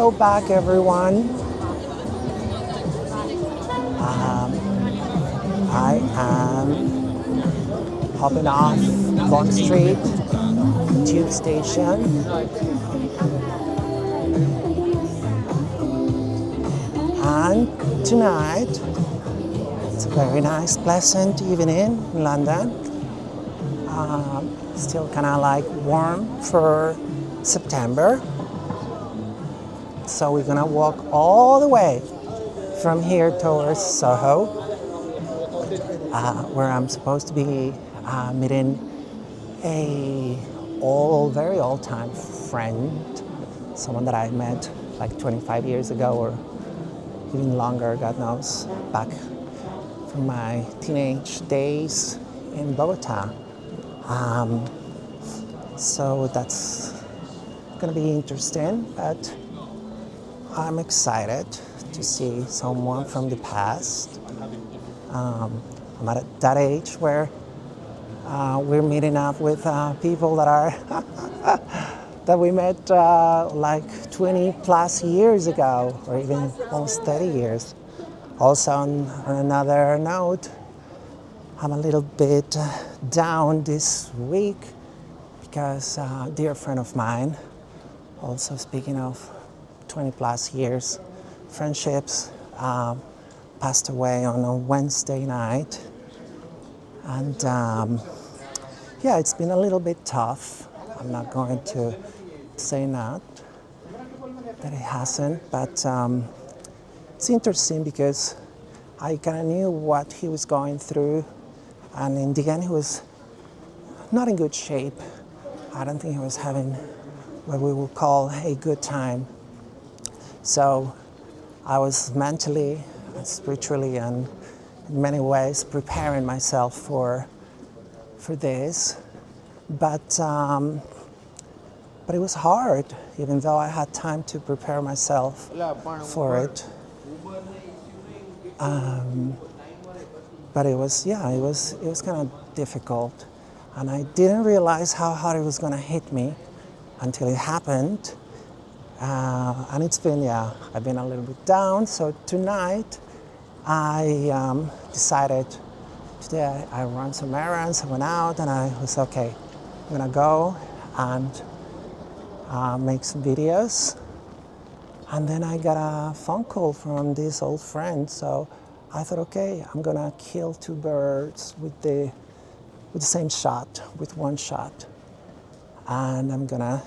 Hello back, everyone. I am hopping off Bond Street tube station, and tonight it's a very nice, pleasant evening in London. Still kind of like warm for September, so we're gonna walk all the way from here towards Soho, where I'm supposed to be meeting a very old time friend, someone that I met like 25 years ago or even longer, God knows, back from my teenage days in Bogota. So that's gonna be interesting, but I'm excited to see someone from the past. I'm at that age where we're meeting up with people that are that we met like 20 plus years ago, or even almost 30 years. Also, on another note, I'm a little bit down this week because a dear friend of mine, also speaking of 20 plus years friendships, passed away on a Wednesday night. And yeah, it's been a little bit tough. I'm not going to say that it hasn't, but it's interesting because I kind of knew what he was going through, and in the end, he was not in good shape. I don't think he was having what we would call a good time. So I was mentally, spiritually, and in many ways preparing myself for this, but it was hard, even though I had time to prepare myself for it. But it was kind of difficult, and I didn't realize how hard it was going to hit me until it happened. And it's been, I've been a little bit down. So tonight, I decided, today I ran some errands, I went out, and I was okay, I'm gonna go and make some videos. And then I got a phone call from this old friend, so I thought, okay, I'm gonna kill two birds with the same shot, with one shot. And I'm gonna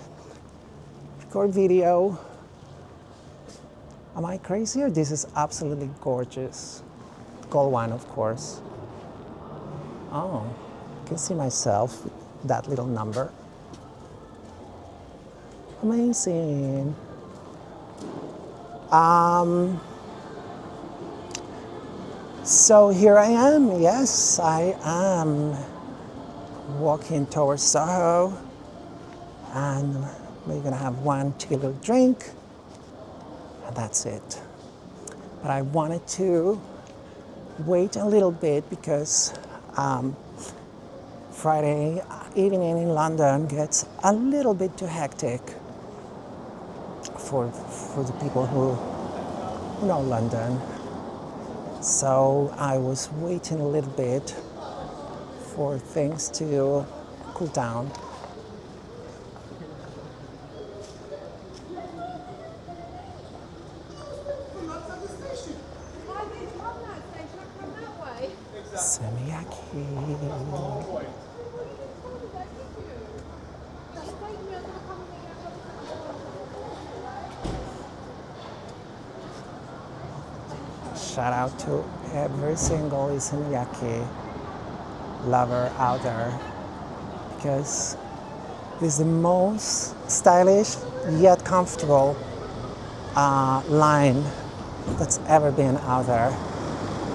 record video. Am I crazy, or this is absolutely gorgeous? Gold one, of course. Oh, I can see myself with that little number. Amazing. So here I am. Yes, I am walking towards Soho, and we're gonna have one chill drink, and that's it. But I wanted to wait a little bit because Friday evening in London gets a little bit too hectic for the people who know London. So I was waiting a little bit for things to cool down. Semiyaki. Shout out to every single Semiyaki lover out there, because it's the most stylish yet comfortable line that's ever been out there.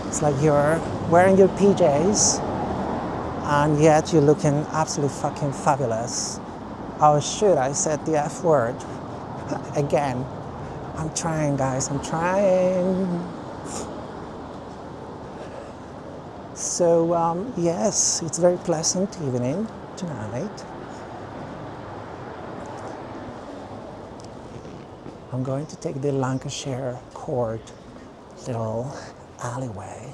It's like you're wearing your PJs and yet you're looking absolutely fucking fabulous. Oh shoot, I said the F word again. I'm trying, guys, I'm trying. So yes, it's a very pleasant evening tonight. I'm going to take the Lancashire Court little alleyway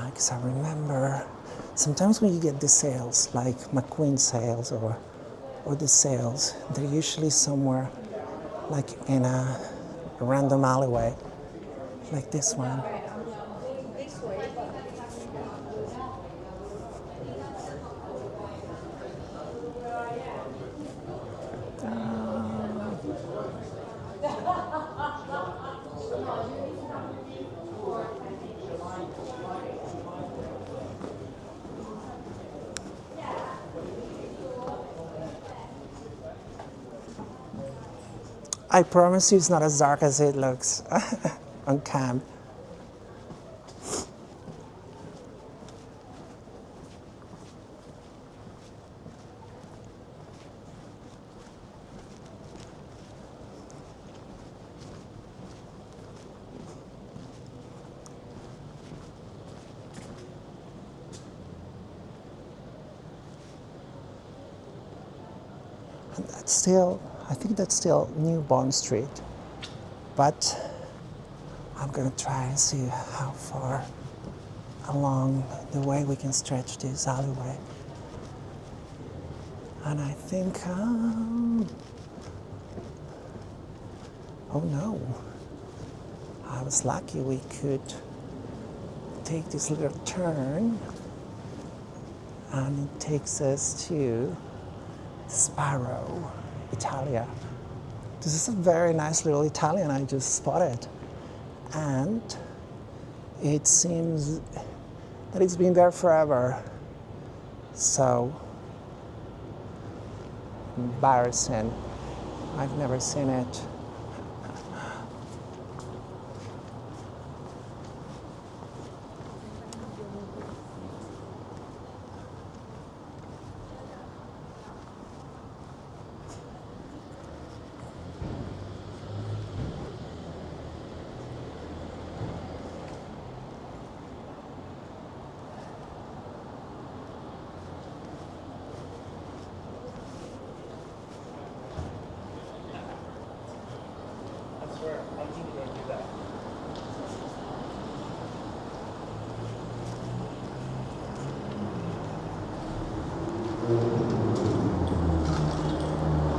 because I remember sometimes when you get the sales, like McQueen sales or the sales, they're usually somewhere like in a random alleyway, like this one. I promise you it's not as dark as it looks on cam. And that's still, I think that's still New Bond Street, but I'm gonna try and see how far along the way we can stretch this alleyway. And I think, oh no, I was lucky we could take this little turn and it takes us to Sparrow, Italia. This is a very nice little Italian I just spotted. And it seems that it's been there forever. So embarrassing. I've never seen it.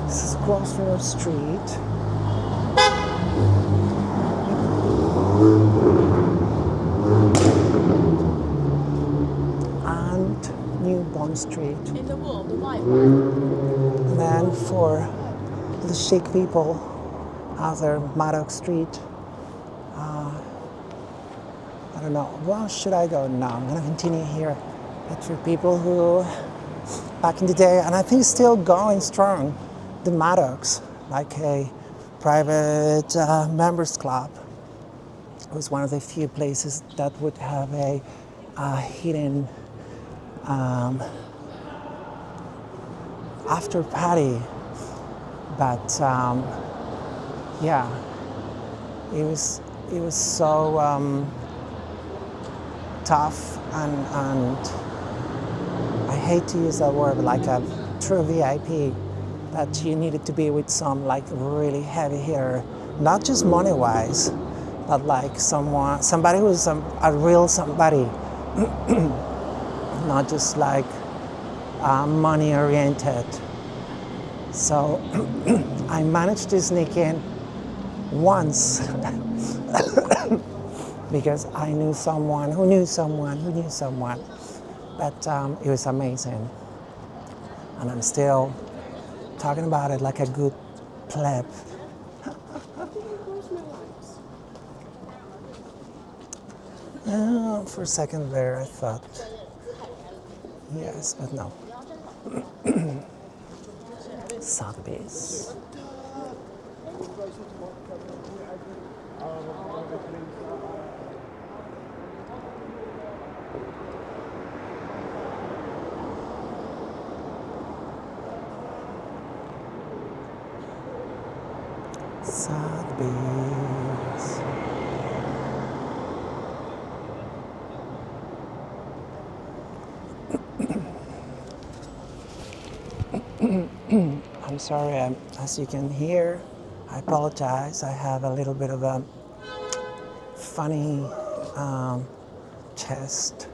This is Grosvenor Street. And New Bond Street. In the wall, the white one. And then for the chic people, other Maddox Street. I don't know, well, should I go? No, I'm gonna continue here. But for people who, back in the day, and I think still going strong, the Maddox, like a private members club. It was one of the few places that would have a hidden after party. But yeah, it was so tough and I hate to use that word, but like a true VIP, that you needed to be with some like really heavy hitter, not just money wise, but like somebody who's a real somebody, not just like money oriented. So I managed to sneak in once because I knew someone who knew someone who knew someone. But it was amazing. And I'm still talking about it like a good pleb. For a second there I thought, yes, but no. Sotheby's. Sotheby's. I'm sorry, as you can hear, I apologize. I have a little bit of a funny chest,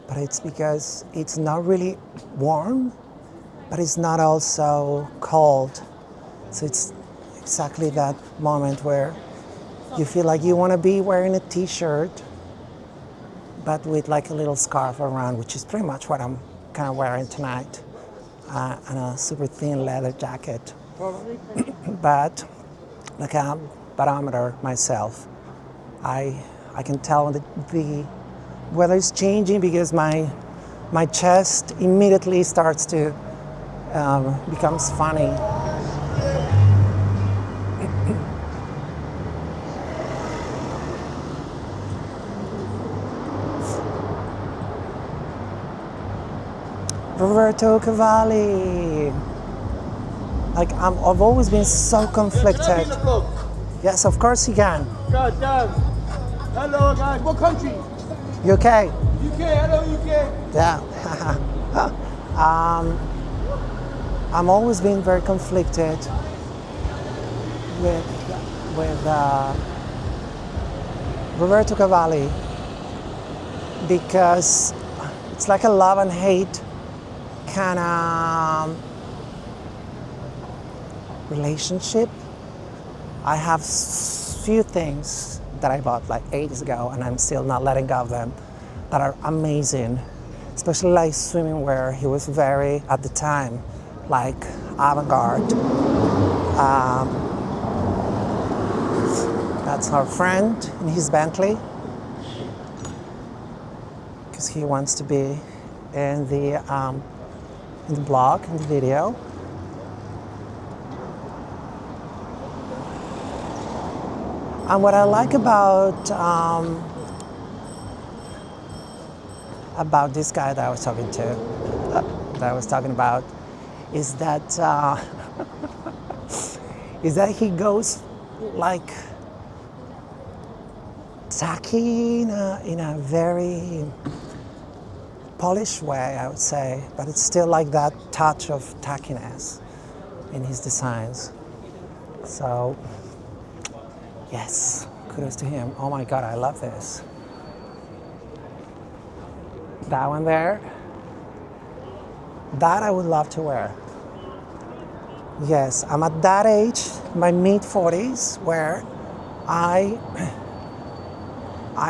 but it's because it's not really warm, but it's not also cold. So it's exactly that moment where you feel like you want to be wearing a t-shirt, but with like a little scarf around, which is pretty much what I'm kind of wearing tonight, and a super thin leather jacket. But like a barometer myself, I can tell the weather is changing because my chest immediately starts to becomes funny. Roberto Cavalli. Like I've always been so conflicted. Yes, of course he can. God damn. Hello guys, what country? UK. UK, hello UK. Yeah. I'm always been very conflicted with Roberto Cavalli because it's like a love and hate kind of relationship. I have few things that I bought like ages ago and I'm still not letting go of them that are amazing, especially like swimming wear. He was very, at the time, like avant-garde. That's our friend in his Bentley because he wants to be in the blog, in the video. And what I like about this guy that I was talking about, is that he goes like tacky in a very polished way, I would say, but it's still like that touch of tackiness in his designs. So, yes, kudos to him. Oh my God, I love this. That one there, that I would love to wear. Yes, I'm at that age, my mid-40s, where I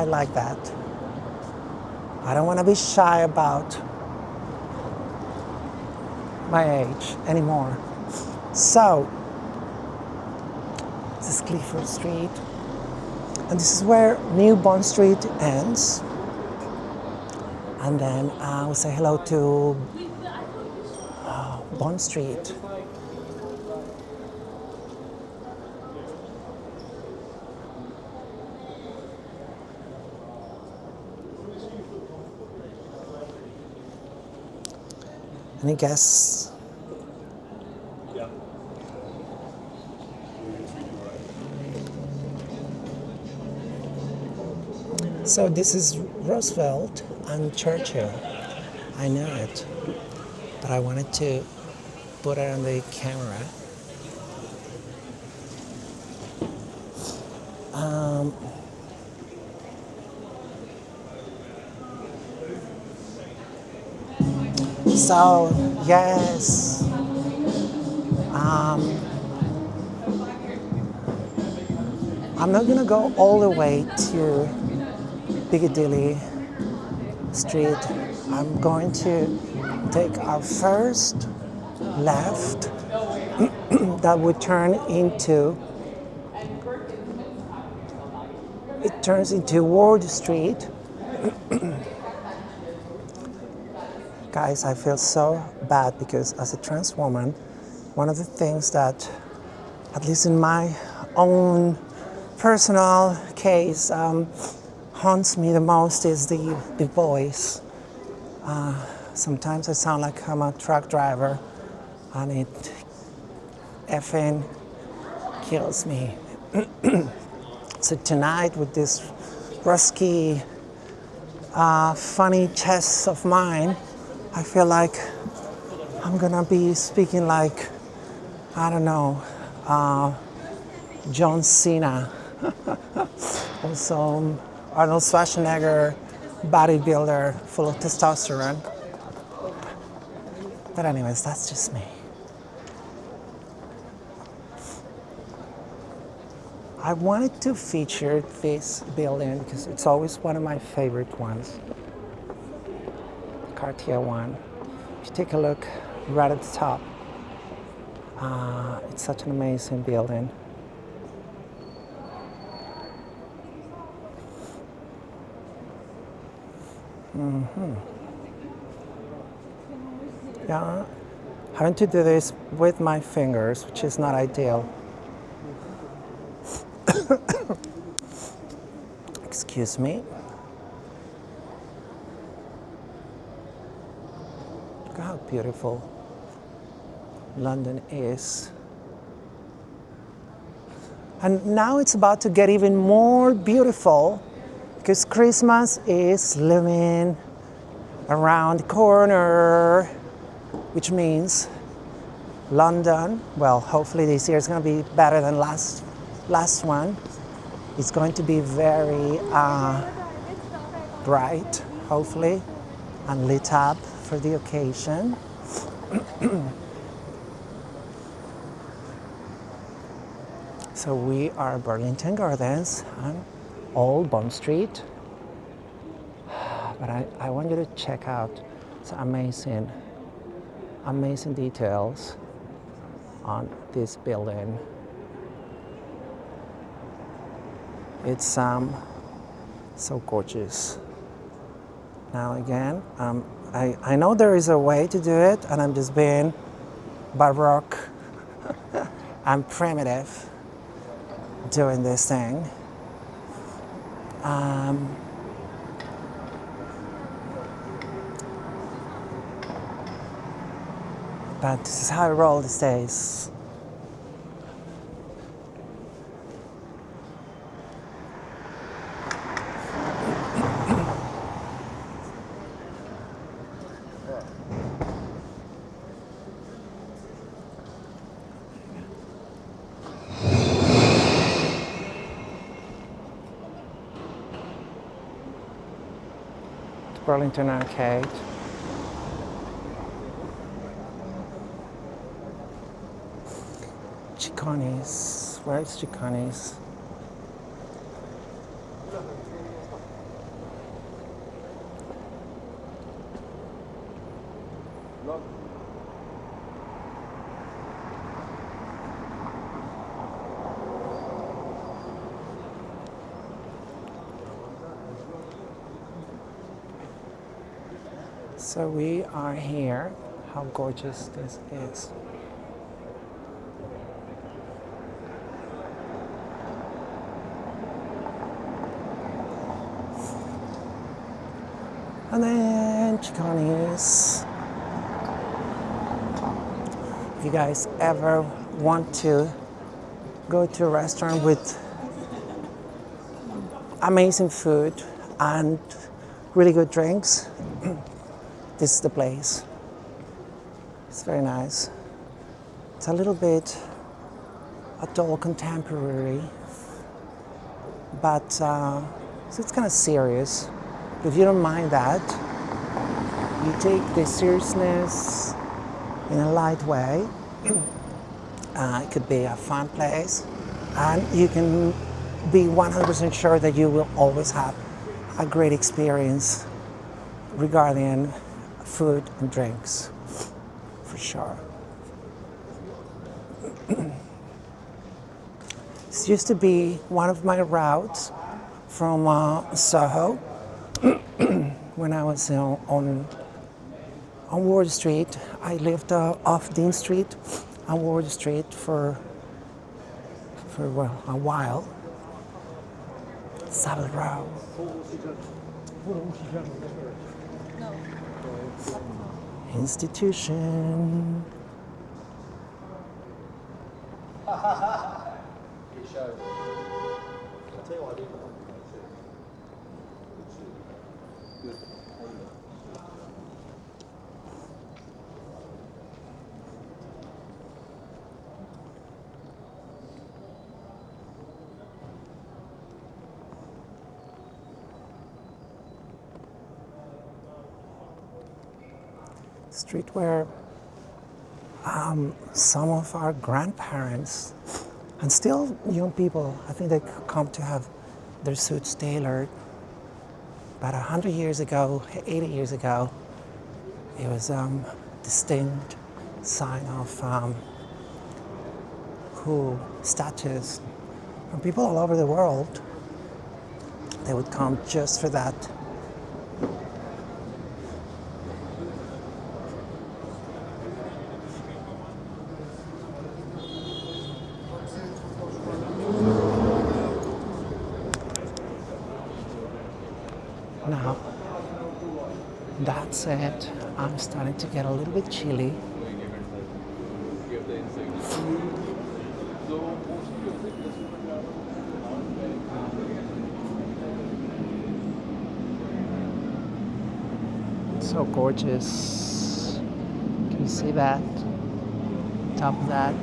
like that. I don't want to be shy about my age anymore. So, this is Clifford Street, and this is where New Bond Street ends. And then I will say hello to Bond Street. Any guess? So this is Roosevelt and Churchill. I know it, but I wanted to put it on the camera. So yes, I'm not gonna go all the way to Piccadilly Street. I'm going to take our first left that would turn into, it turns into Ward Street. Guys, I feel so bad because as a trans woman, one of the things that, at least in my own personal case, haunts me the most is the voice. Sometimes I sound like I'm a truck driver and it effing kills me. So tonight with this rusky, funny chest of mine, I feel like I'm gonna be speaking like, I don't know, John Cena, also Arnold Schwarzenegger, bodybuilder, full of testosterone. But anyways, that's just me. I wanted to feature this building because it's always one of my favorite ones. Cartier one. If you take a look right at the top, it's such an amazing building. Yeah, having to do this with my fingers, which is not ideal. Excuse me. Look how beautiful London is. And now it's about to get even more beautiful because Christmas is looming around the corner, which means London, well, hopefully this year is going to be better than last one. It's going to be very bright, hopefully, and lit up for the occasion. So we are Burlington Gardens on Old Bond Street. But I want you to check out some amazing details on this building. It's so gorgeous. Now again, I know there is a way to do it, and I'm just being baroque and primitive doing this thing. But this is how I roll these days. Burlington Arcade. Chiconi's. Where is Chiconi's? So we are here. How gorgeous this is. And then Chiconi's. If you guys ever want to go to a restaurant with amazing food and really good drinks, this is the place. It's very nice. It's a little bit adult contemporary, but so it's kind of serious. But if you don't mind that, you take the seriousness in a light way. It could be a fun place, and you can be 100% sure that you will always have a great experience regarding food and drinks, for sure. This used to be one of my routes from Soho when I was on Ward Street. I lived off Dean Street on Ward Street for well, a while. Savile Row. Institution. street where some of our grandparents and still young people, I think they come to have their suits tailored. About 100 years ago, 80 years ago, it was distinct sign of who status from people all over the world. They would come just for that. Now, that's it. I'm starting to get a little bit chilly. So gorgeous. Can you see that? Top of that.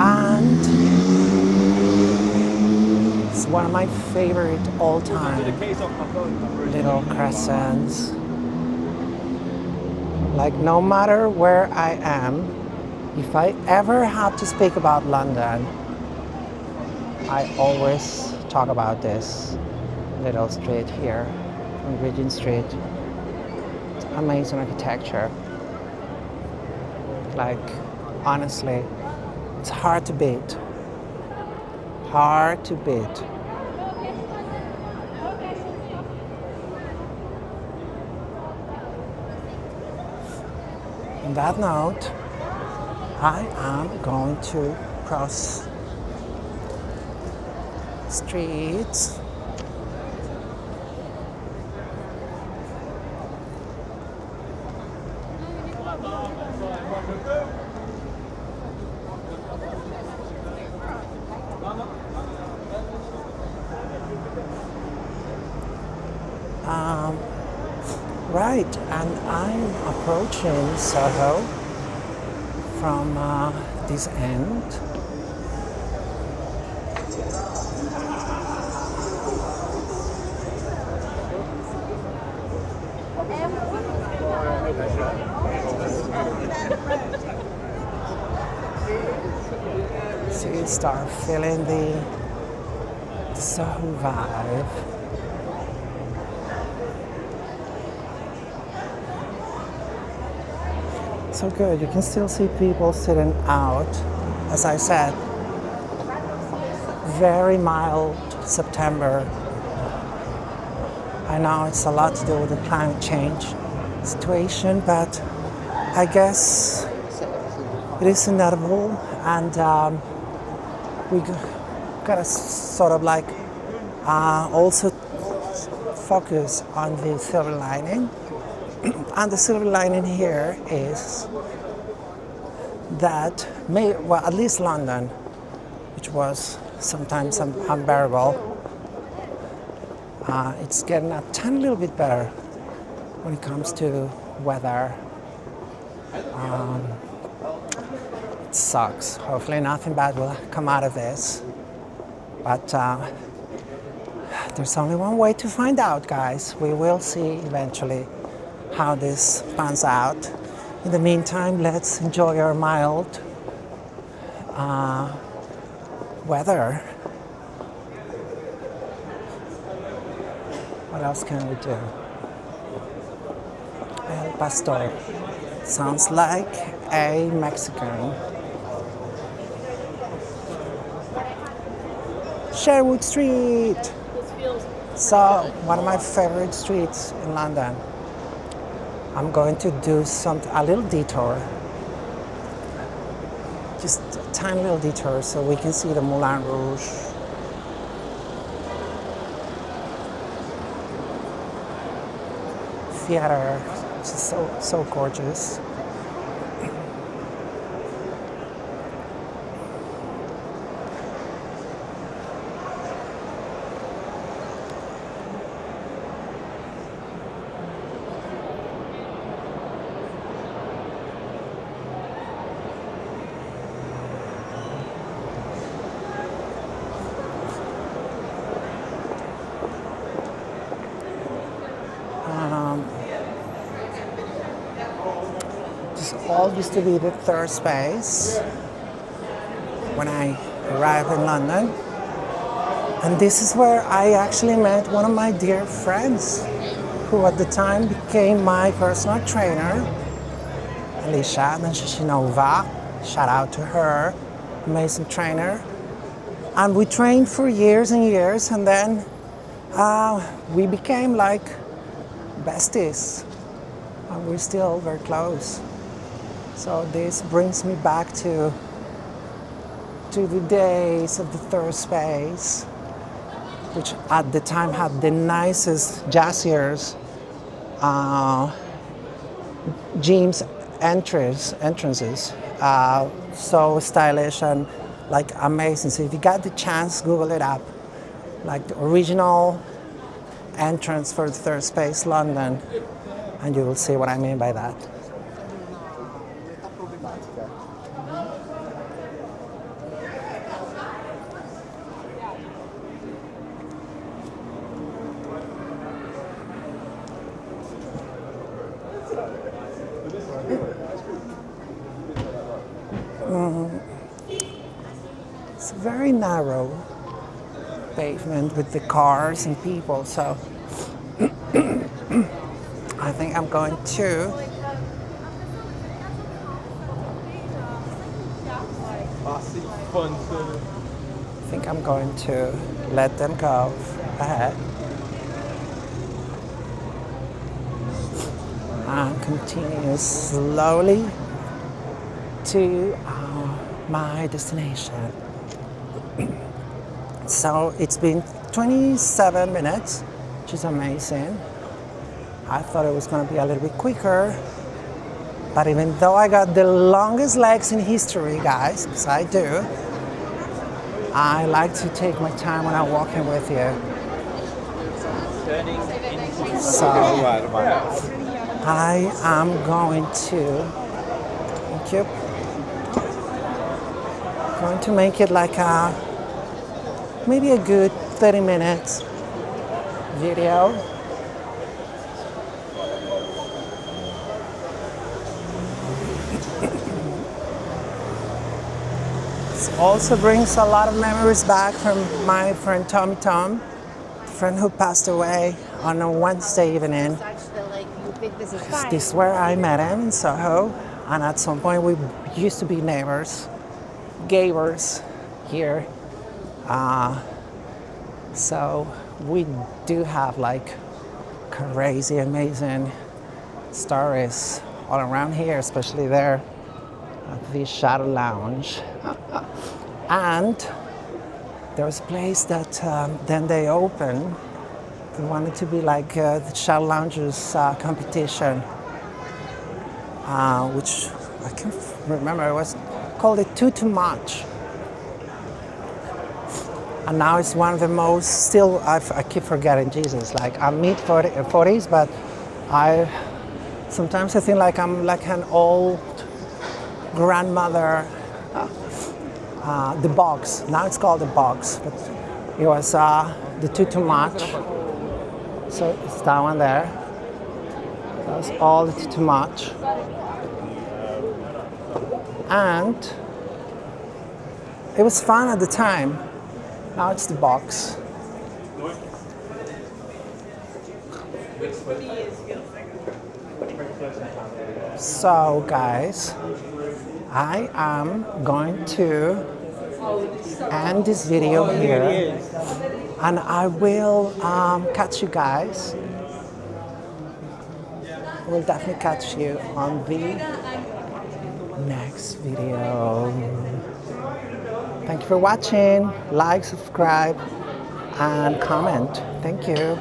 And it's one of my favorite all-time little crescents. Like, no matter where I am, if I ever have to speak about London, I always talk about this little street here on Regent Street. Amazing architecture. Like, honestly, it's hard to beat. Hard to beat. On that note, I am going to cross streets. Right, and I'm approaching Soho from this end. So you start feeling the Soho vibe. So good, you can still see people sitting out. As I said, very mild September. I know it's a lot to do with the climate change situation, but I guess it is inevitable, and we gotta sort of like also focus on the silver lining. And the silver lining here is that, well, at least London, which was sometimes unbearable, it's getting a tiny little bit better when it comes to weather. It sucks. Hopefully nothing bad will come out of this. But there's only one way to find out, guys. We will see eventually how this pans out. In the meantime, let's enjoy our mild weather. What else can we do? El Pastor. Sounds like a Mexican. Sherwood Street. So, one of my favorite streets in London. I'm going to do a little detour, just a tiny little detour so we can see the Moulin Rouge. Theater, which is so gorgeous. This all used to be the third space when I arrived in London. And this is where I actually met one of my dear friends who at the time became my personal trainer, Alicia Nanshishinova. Shout out to her, amazing trainer. And we trained for years and years, and then we became like besties, and we're still very close. So this brings me back to the days of the third space, which at the time had the nicest, jazziest gyms entrances. So stylish and like amazing. So if you got the chance, Google it up. Like the original entrance for the third space, London, and you will see what I mean by that. It's very narrow pavement with the cars and people, so I think I'm going to let them go ahead and continue slowly to my destination. So it's been 27 minutes, which is amazing. I thought it was going to be a little bit quicker, but even though I got the longest legs in history, guys, because I do, I like to take my time when I'm walking with you. So I am going to, thank you, going to make it like maybe a good 30 minutes video. This also brings a lot of memories back from my friend Tommy Tom, the friend who passed away on a Wednesday evening. This is where I met him in Soho, and at some point we used to be neighbors, gayers here. So we do have like crazy, amazing stories all around here, especially there at the Shadow Lounge. And there was a place that then they opened. They wanted to be like the Shadow Lounge's competition, which I can't remember. It was called it Too Much. And now it's one of the most, still, I keep forgetting, Jesus, like I'm mid-40s, but sometimes I think like I'm like an old grandmother. The Box, now it's called The Box, but it was the Too Much. So it's that one there. That was all the Too Much. And it was fun at the time. Now it's The Box. So guys, I am going to end this video here, and I will catch you guys. We'll definitely catch you on the next video. Thank you for watching. Like, subscribe, and comment. Thank you.